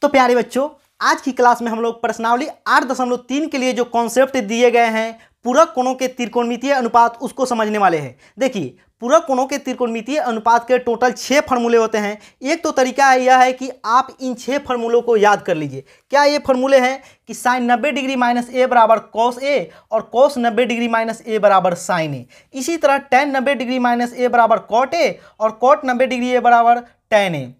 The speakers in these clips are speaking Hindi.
तो प्यारे बच्चों, आज की क्लास में हम लोग प्रश्नावली 8.3 के लिए जो कॉन्सेप्ट दिए गए हैं पूरक कोणों के त्रिकोणमितीय अनुपात उसको समझने वाले हैं। देखिए, पूरक कोणों के त्रिकोणमितीय अनुपात के टोटल 6 फार्मूले होते हैं। एक तो तरीका यह है कि आप इन 6 फार्मूलों को याद कर लीजिए। क्या ये फार्मूले हैं कि साइन 90 डिग्री माइनस ए बराबर कॉस ए और कॉस 90 डिग्री माइनस ए बराबर साइन ए। इसी तरह टेन 90 डिग्री माइनस ए बराबर कॉट ए और कॉट 90 डिग्री ए बराबर टेन ए।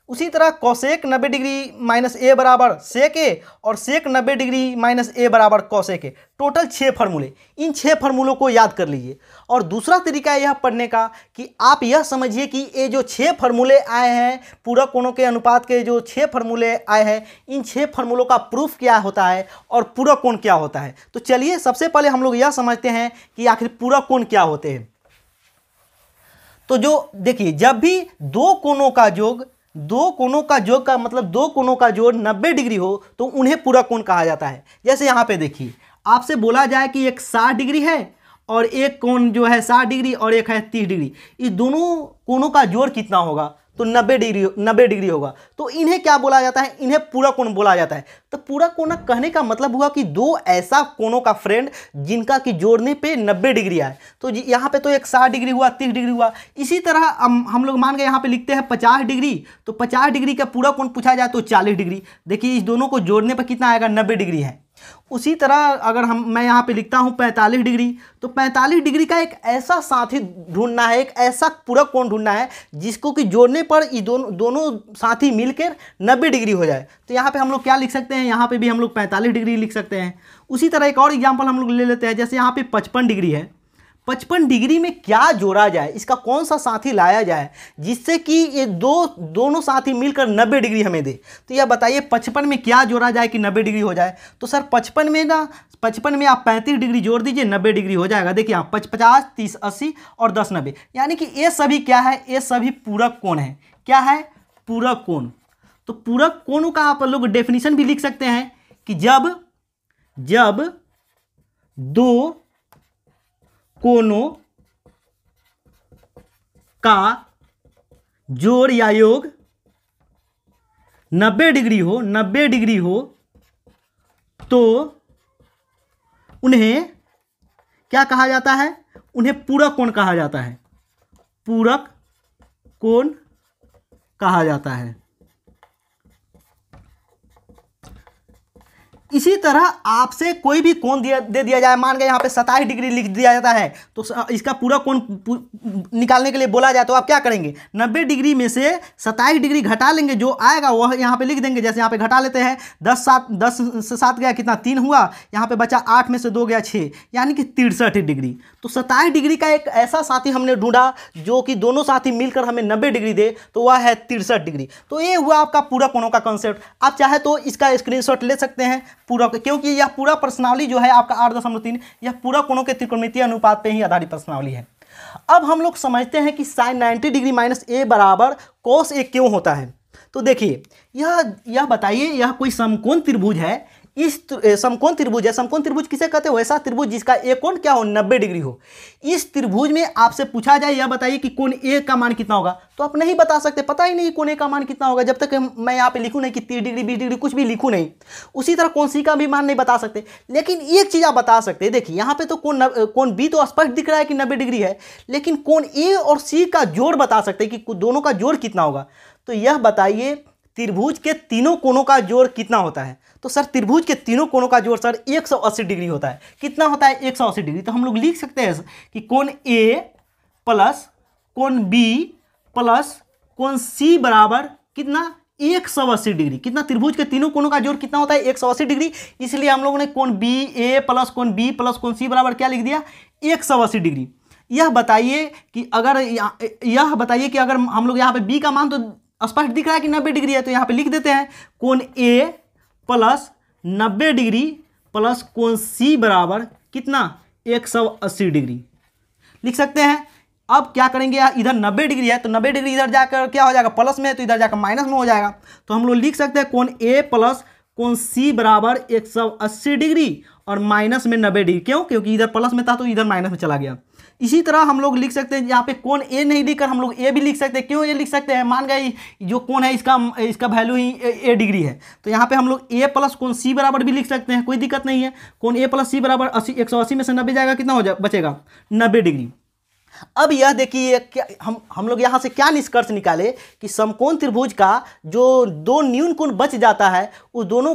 उसी तरह कोसेक 90 डिग्री माइनस ए बराबर सेक ए और सेक 90 डिग्री माइनस ए बराबर कोसेक ए। टोटल 6 फार्मूले, इन 6 फार्मूलों को याद कर लीजिए। और दूसरा तरीका यह पढ़ने का कि आप यह समझिए कि ये जो 6 फार्मूले आए हैं, पूरक कोणों के अनुपात के जो 6 फार्मूले आए हैं, इन 6 फार्मूलों का प्रूफ क्या होता है और पूरक कोण क्या होता है। तो चलिए सबसे पहले हम लोग यह समझते हैं कि आखिर पूरक कोण क्या होते हैं। तो जो देखिए, जब भी दो कोणों का योग का मतलब दो कोणों का जोड़ 90 डिग्री हो तो उन्हें पूरक कोण कहा जाता है। जैसे यहाँ पे देखिए, आपसे बोला जाए कि एक 60 डिग्री है और एक कोण जो है 60 डिग्री और एक है 30 डिग्री, इस दोनों कोणों का जोड़ कितना होगा तो 90 डिग्री होगा। तो इन्हें क्या बोला जाता है, इन्हें पूरक कोण बोला जाता है। तो पूरक कोण कहने का मतलब हुआ कि दो ऐसा कोणों का फ्रेंड जिनका कि जोड़ने पे 90 डिग्री आए। तो यहाँ पे तो एक 60 डिग्री हुआ, 30 डिग्री हुआ। इसी तरह हम लोग मान के यहाँ पे लिखते हैं 50 डिग्री, तो 50 डिग्री का पूरक कोण पूछा जाए तो 40 डिग्री। देखिए, इस दोनों को जोड़ने पर कितना आएगा, 90 डिग्री है। उसी तरह अगर मैं यहाँ पे लिखता हूँ 45 डिग्री, तो 45 डिग्री का एक ऐसा साथी ढूंढना है, एक ऐसा पूरक कोण ढूंढना है जिसको कि जोड़ने पर ये दोनों साथी मिलकर 90 डिग्री हो जाए। तो यहाँ पे हम लोग क्या लिख सकते हैं, यहाँ पे भी हम लोग 45 डिग्री लिख सकते हैं। उसी तरह एक और एग्जाम्पल हम लोग ले लेते हैं। जैसे यहाँ पे 55 डिग्री है, 55 डिग्री में क्या जोड़ा जाए, इसका कौन सा साथी लाया जाए जिससे कि ये दोनों साथी मिलकर 90 डिग्री हमें दे। तो यह बताइए 55 में क्या जोड़ा जाए कि 90 डिग्री हो जाए। तो सर 55 में आप 35 डिग्री जोड़ दीजिए, 90 डिग्री हो जाएगा। देखिए यहाँ 50, 30, 80 और 10, 90, यानी कि ये सभी क्या है, ये सभी पूरक कोण है। क्या है, पूरक कोण। तो पूरक कोण का आप लोग डेफिनेशन भी लिख सकते हैं कि जब दो कोणों का जोड़ या योग 90 डिग्री हो तो उन्हें क्या कहा जाता है, उन्हें पूरक कोण कहा जाता है। पूरक कोण कहा जाता है। इसी तरह आपसे कोई भी कोण दे दिया जाए, मान के यहाँ पे 27 डिग्री लिख दिया जाता है, तो इसका पूरा कोण निकालने के लिए बोला जाए तो आप क्या करेंगे, 90 डिग्री में से 27 डिग्री घटा लेंगे, जो आएगा वह यहाँ पे लिख देंगे। जैसे यहाँ पे घटा लेते हैं, 10 से 7 गया कितना, 3 हुआ, यहाँ पे बचा 8 में से 2 गया 6, यानी कि 63 डिग्री। तो 27 डिग्री का एक ऐसा साथी हमने ढूंढा जो कि दोनों साथी मिलकर हमें 90 डिग्री दे, तो वह है 63 डिग्री। तो ये हुआ आपका पूरक कोणों का कॉन्सेप्ट। आप चाहे तो इसका स्क्रीनशॉट ले सकते हैं पूरक, क्योंकि यह पूरा प्रश्नावली जो है आपका 8.3 यह पूरक कोणों के त्रिकोणमितीय अनुपात पे ही आधारित प्रश्नावली है। अब हम लोग समझते हैं कि साइन 90 डिग्री माइनस ए बराबर कॉस ए क्यों होता है। तो देखिए, यह बताइए, यह कोई समकोण त्रिभुज है। इस समकोण त्रिभुज है। समकोण त्रिभुज किसे कहते हैं, वैसा त्रिभुज जिसका एक कोण क्या हो, 90 डिग्री हो। इस त्रिभुज में आपसे पूछा जाए, यह बताइए कि कोण ए का मान कितना होगा, तो आप नहीं बता सकते, पता ही नहीं कोण ए का मान कितना होगा जब तक मैं यहाँ पे लिखूँ नहीं कि 30 डिग्री 20 डिग्री कुछ भी लिखूँ नहीं। उसी तरह कोण सी का भी मान नहीं बता सकते, लेकिन एक चीज़ आप बता सकते हैं। देखिए यहाँ पे तो कोण बी तो स्पष्ट दिख रहा है कि 90 डिग्री है, लेकिन कोण ए और सी का जोड़ बता सकते हैं कि दोनों का जोड़ कितना होगा। तो यह बताइए त्रिभुज के तीनों कोणों का जोड़ कितना होता है। तो सर त्रिभुज के तीनों कोणों का जोड़ सर 180 डिग्री होता है। कितना होता है, 180 डिग्री। तो हम लोग लिख सकते हैं कि कोण ए प्लस कोण बी प्लस कोण सी बराबर कितना, 180 डिग्री। कितना, त्रिभुज के तीनों कोणों का जोड़ कितना होता है, 180 डिग्री। इसलिए हम लोगों ने कोण बी ए प्लस कोण बी प्लस कोण सी बराबर क्या लिख दिया, 180 डिग्री। यह बताइए कि अगर हम लोग यहाँ पे बी का मान तो स्पष्ट दिख रहा है कि 90 डिग्री है, तो यहाँ पे लिख देते हैं कोण ए प्लस 90 डिग्री प्लस कोण सी बराबर कितना, 180 डिग्री लिख सकते हैं। अब क्या करेंगे, इधर 90 डिग्री है तो 90 डिग्री इधर जाकर क्या हो जाएगा, प्लस में है तो इधर जाकर माइनस में हो जाएगा। तो हम लोग लिख सकते हैं कोण ए प्लस कोण सी बराबर 180 डिग्री और माइनस में 90 डिग्री। क्यों, क्योंकि इधर प्लस में था तो इधर माइनस में चला गया। इसी तरह हम लोग लिख सकते हैं, यहाँ पे कोण ए नहीं लिखकर हम लोग ए भी लिख सकते हैं। क्यों ए लिख सकते हैं? मान गए जो कोण है इसका वैल्यू ही ए डिग्री है, तो यहाँ पे हम लोग ए प्लस कोण सी बराबर भी लिख सकते हैं, कोई दिक्कत नहीं है। कोण ए प्लस सी बराबर 180 में से 90 जाएगा, कितना बचेगा? 90 डिग्री। अब यह देखिए क्या हम लोग यहाँ से क्या निष्कर्ष निकाले कि समकोण त्रिभुज का जो दो न्यून कोण बच जाता है, उस दोनों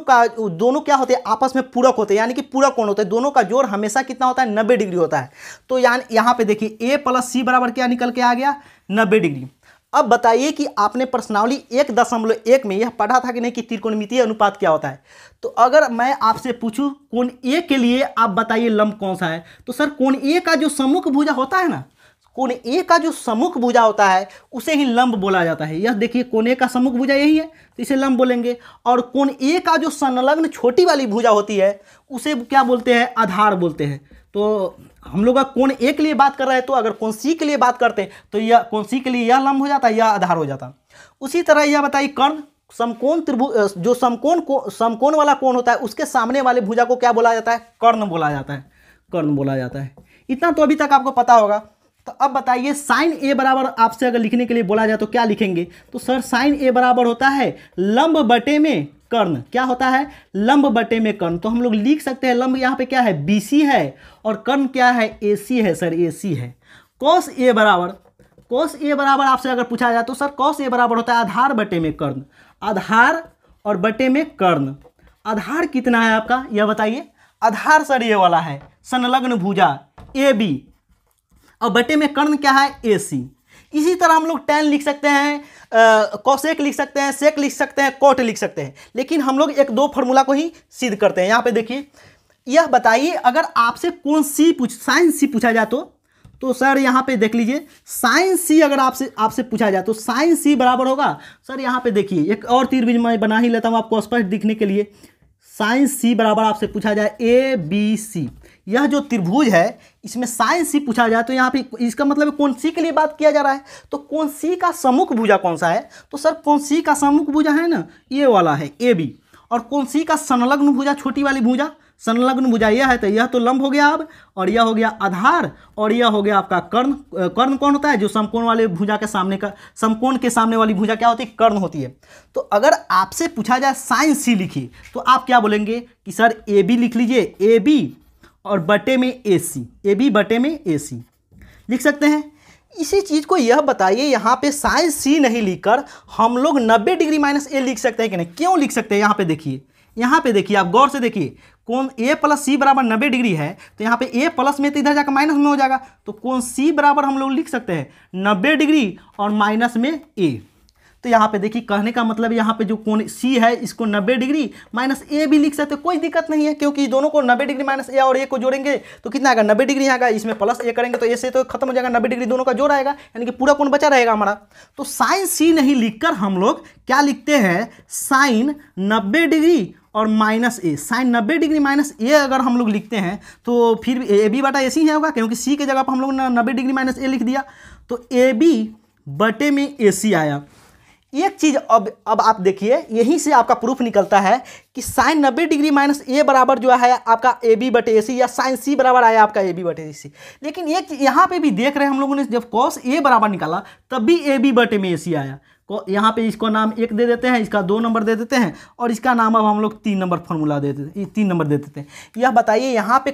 क्या होते हैं? आपस में पूरक होते हैं, यानी कि पूरक कोण होते हैं। दोनों का जोड़ हमेशा कितना होता है? 90 डिग्री होता है। तो यहाँ पे देखिए ए प्लस सी बराबर क्या निकल के आ गया? 90 डिग्री। अब बताइए कि आपने प्रश्नावली 1.1 में यह पढ़ा था कि नहीं कि त्रिकोणमितीय अनुपात क्या होता है? तो अगर मैं आपसे पूछूं कोण ए के लिए आप बताइए लंब कौन सा है, तो सर कोण ए का जो सम्मुख भुजा होता है ना, कोण ए का जो सम्मुख भुजा होता है उसे ही लंब बोला जाता है। यह देखिए कोण ए का सम्मुख भुजा यही है, तो इसे लंब बोलेंगे। और कोण ए का जो संलग्न छोटी वाली भुजा होती है उसे क्या बोलते हैं? आधार बोलते हैं। तो हम लोग कोण ए के लिए बात कर रहे हैं, तो अगर कोण सी के लिए बात करते हैं तो यह कोण सी के लिए यह लंब हो जाता है, यह आधार हो जाता। उसी तरह यह बताइए कर्ण, समकोण त्रिभुज जो समकोण वाला कोण होता है उसके सामने वाले भुजा को क्या बोला जाता है? कर्ण बोला जाता है, कर्ण बोला जाता है। इतना तो अभी तक आपको पता होगा। तो अब बताइए साइन ए बराबर आपसे अगर लिखने के लिए बोला जाए तो क्या लिखेंगे? तो सर साइन ए बराबर होता है लंब बटे में कर्ण। क्या होता है? लंब बटे में कर्ण। तो हम लोग लिख सकते हैं लंब यहाँ पे क्या है? BC है, और कर्ण क्या है? AC है सर, AC है। cos A बराबर आपसे अगर पूछा जाए तो सर cos A बराबर होता है आधार बटे में कर्ण। आधार और बटे में कर्ण। आधार कितना है आपका यह बताइए? आधार सर ये वाला है, संलग्न भुजा AB, और बटे में कर्ण क्या है? AC। इसी तरह हम लोग tan लिख सकते हैं, कोसेक लिख सकते हैं, सेक लिख सकते हैं, कोट लिख सकते हैं। लेकिन हम लोग एक दो फार्मूला को ही सिद्ध करते हैं। यहाँ पे देखिए, यह बताइए अगर आपसे कोण साइन सी पूछा जाए तो सर यहाँ पे देख लीजिए, साइन सी अगर आपसे पूछा जाए तो साइन सी बराबर होगा सर, यहाँ पे देखिए एक और तीर भी मैं बना ही लेता हूँ आपको स्पष्ट दिखने के लिए। साइन सी बराबर आपसे पूछा जाए ABC, यह जो त्रिभुज है इसमें साइन सी पूछा जाए तो यहाँ पे इसका मतलब कोण सी के लिए बात किया जा रहा है। तो कोण सी का सम्मुख भुजा कौन सा है? तो सर कोण सी का सम्मुख भुजा है ना, ये वाला है AB। और कोण सी का संलग्न भुजा, छोटी वाली भुजा, संलग्न भुजा यह है, तो यह तो लंब हो गया अब, और यह हो गया आधार, और यह हो गया आपका कर्ण। कर्ण कौन होता है? जो समकोण वाले भुजा के सामने का, समकोण के सामने वाली भुजा क्या होती है? कर्ण होती है। तो अगर आपसे पूछा जाए साइन सी लिखिए तो आप क्या बोलेंगे कि सर AB लिख लीजिए, AB और बटे में AC, AB बटे में AC लिख सकते हैं। इसी चीज़ को यह बताइए, यहाँ पे साइन सी नहीं लिखकर हम लोग 90 डिग्री माइनस A लिख सकते हैं कि नहीं? क्यों लिख सकते हैं? यहाँ पे देखिए आप गौर से देखिए, कोण A प्लस सी बराबर 90 डिग्री है, तो यहाँ पे A प्लस में तो इधर जाकर माइनस में हो जाएगा, तो कोण C बराबर हम लोग लिख सकते हैं 90 डिग्री और माइनस में A। तो यहाँ पे देखिए, कहने का मतलब यहाँ पे जो कोण C है इसको 90 डिग्री माइनस A भी लिख सकते हैं, कोई दिक्कत नहीं है, क्योंकि दोनों को 90 डिग्री माइनस A और A को जोड़ेंगे तो कितना आएगा? 90 डिग्री आएगा। इसमें प्लस A करेंगे तो A से तो खत्म हो जाएगा, 90 डिग्री दोनों का जोड़ आएगा, यानी कि पूरा कोण बचा रहेगा हमारा। तो साइन C नहीं लिखकर हम लोग क्या लिखते हैं? साइन 90 डिग्री और minus A। Sine 90 degree minus A अगर हम लोग लिखते हैं तो फिर AB बटा AC ही होगा, क्योंकि C के जगह पर हम लोग 90 डिग्री माइनस A लिख दिया, तो AB बटे में AC आया। एक चीज़ अब आप देखिए, यहीं से आपका प्रूफ निकलता है कि साइन 90 डिग्री माइनस A बराबर जो है आपका AB बटे AC, या साइन C बराबर आया आपका AB बटे AC। लेकिन एक यहाँ पे भी देख रहे हैं हम लोगों ने, जब cos A बराबर निकाला तब भी AB बटे में AC आया। यहाँ पे इसको नाम 1 दे देते हैं, इसका 2 नंबर दे देते हैं, और इसका नाम अब हम लोग 3 नंबर फॉर्मूला दे देते, 3 नंबर दे देते हैं। यह बताइए यहाँ पे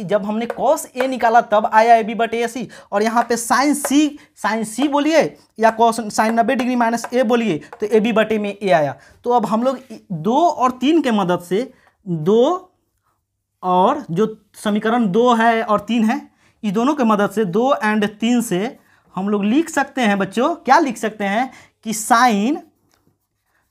जब हमने cos A निकाला तब आया AB बटे AC, और यहाँ पे साइन C बोलिए या साइन 90 डिग्री माइनस A बोलिए तो AB बटे में A आया। तो अब हम लोग 2 और 3 के मदद से, 2 और जो समीकरण 2 है और 3 है, इस दोनों के मदद से 2 और 3 से हम लोग लिख सकते हैं बच्चों, क्या लिख सकते हैं कि साइन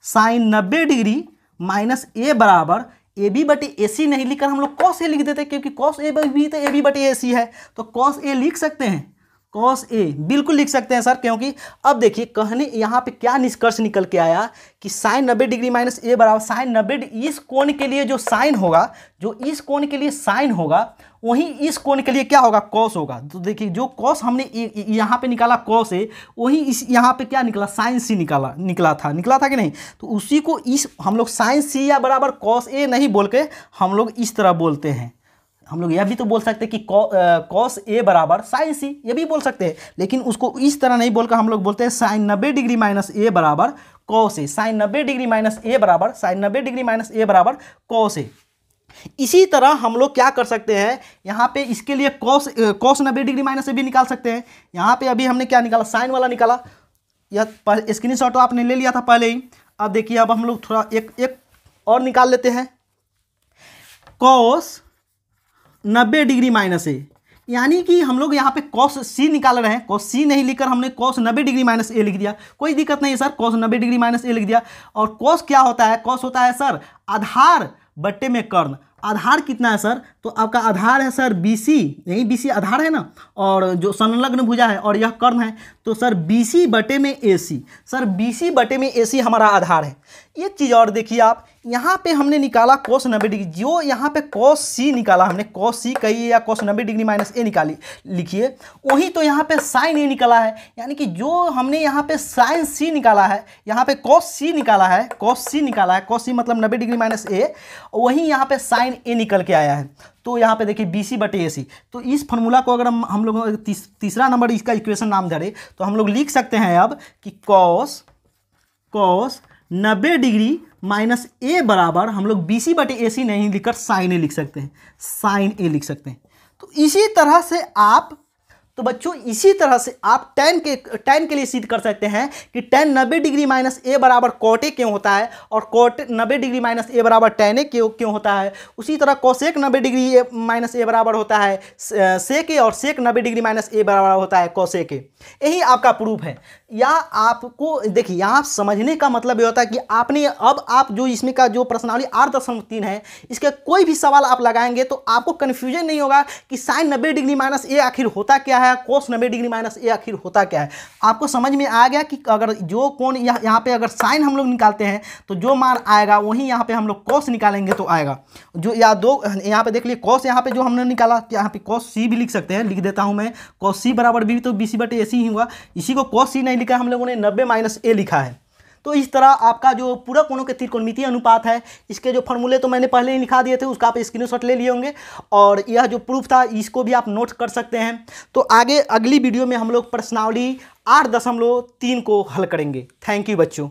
90 डिग्री माइनस A बराबर AB बटे AC नहीं लिखकर हम लोग cos A लिख देते हैं, क्योंकि cos A भी तो AB बटे AC है, तो cos A लिख सकते हैं, cos A बिल्कुल लिख सकते हैं सर। क्योंकि अब देखिए कहने यहाँ पे क्या निष्कर्ष निकल के आया कि साइन 90 डिग्री माइनस A बराबर साइन 90, इस कोण के लिए जो साइन होगा, जो इस कोण के लिए साइन होगा, वहीं इस कोण के लिए क्या होगा? कॉस होगा। तो देखिए जो कॉस हमने यहाँ पे निकाला कॉस ए, वही इस यहाँ पे क्या निकला? साइन सी निकला था कि नहीं? तो उसी को हम लोग साइन सी या बराबर कॉस ए नहीं बोल के हम लोग इस तरह बोलते हैं, हम लोग यह भी तो बोल सकते हैं कि कॉस ए बराबर साइन सी, ये भी बोल सकते हैं, लेकिन उसको इस तरह नहीं बोलकर हम लोग बोलते हैं साइन 90 डिग्री माइनस ए बराबर cos A, sign 90 degree minus ए बराबर साइन 90 डिग्री माइनस ए बराबर कॉस ए। इसी तरह हम लोग क्या कर सकते हैं, यहाँ पे इसके लिए कॉस 90 डिग्री माइनस से भी निकाल सकते हैं। यहाँ पे अभी हमने क्या निकाला, साइन वाला निकाला, यह स्क्रीनशॉट तो आपने ले लिया था पहले ही। अब देखिए अब हम लोग थोड़ा एक और निकाल लेते हैं, कॉस 90 डिग्री माइनस ए, यानी कि हम लोग यहाँ पे कॉस सी निकाल रहे हैं, कॉस सी नहीं लिखकर हमने कॉस 90 डिग्री माइनस ए लिख दिया, कोई दिक्कत नहीं है सर, कॉस 90 डिग्री माइनस ए लिख दिया। और कॉस क्या होता है, कॉस होता है सर आधार बट्टे में कर्ण। आधार कितना है सर, तो आपका आधार है सर BC, यही BC आधार है ना, और जो संलग्न भुजा है और यह कर्ण है, तो सर BC बटे में AC, सर BC बटे में AC हमारा आधार है। एक चीज़ और देखिए आप, यहाँ पे हमने निकाला cos 90 डिग्री, जो यहाँ पे cos C निकाला हमने, cos C कहिए या cos 90 डिग्री माइनस ए निकाली लिखिए, वही तो यहाँ पे sin A निकाला है, यानी कि जो हमने यहाँ पे sin C निकाला है, यहाँ पे cos C निकाला है, cos C निकाला है, cos C मतलब 90 डिग्री माइनस ए, वही यहाँ पे sin A निकल के आया है। तो यहाँ पे देखिए BC बटे AC, तो इस फॉर्मूला को अगर हम लोग तीसरा नंबर इसका इक्वेशन नाम धरे तो हम लोग लिख सकते हैं अब कि cos 90 डिग्री माइनस ए बराबर हम लोग BC बटे AC नहीं लिखकर साइन ए लिख सकते हैं, साइन ए लिख सकते हैं। तो इसी तरह से आप, तो बच्चों इसी तरह से आप tan के लिए सिद्ध कर सकते हैं कि tan 90 डिग्री माइनस ए बराबर cot ए क्यों होता है और cot 90 डिग्री माइनस ए बराबर tan ए क्यों होता है। उसी तरह cosec 90 डिग्री माइनस ए बराबर होता है sec ए और sec 90 डिग्री माइनस ए बराबर होता है cosec ए। यही आपका प्रूफ है। या आपको देखिए यहाँ समझने का मतलब ये होता है कि आपने अब आप जो इसमें का जो प्रश्नावली 8.3 है, इसके कोई भी सवाल आप लगाएंगे तो आपको कन्फ्यूजन नहीं होगा कि साइन 90 डिग्री माइनस ए आखिर होता क्या है, कोस 90 डिग्री माइनस ए आखिर होता क्या है। आपको समझ में आ गया कि अगर जो कोण यहाँ पे अगर साइन हम लोग निकालते हैं तो जो मान आएगा वहीं यहाँ पे हम लोग कॉस निकालेंगे तो आएगा। जो या दो यहाँ पे देख लिए कॉस, यहाँ पे जो हमने निकाला यहाँ पे कॉस सी भी लिख सकते हैं, लिख देता हूँ मैं, कॉस सी बराबर भी तो BC बटे AC ही हुआ। इसी को कॉस सी नहीं लिखा, हम लोगों ने 90 माइनस ए लिखा है। तो इस तरह आपका जो पूरक कोणों के त्रिकोणमितीय अनुपात है, इसके जो फॉर्मूले तो मैंने पहले ही लिखा दिए थे, उसका आप स्क्रीनशॉट ले लिए होंगे, और यह जो प्रूफ था इसको भी आप नोट कर सकते हैं। तो आगे अगली वीडियो में हम लोग प्रश्नावली 8.3 को हल करेंगे। थैंक यू बच्चों।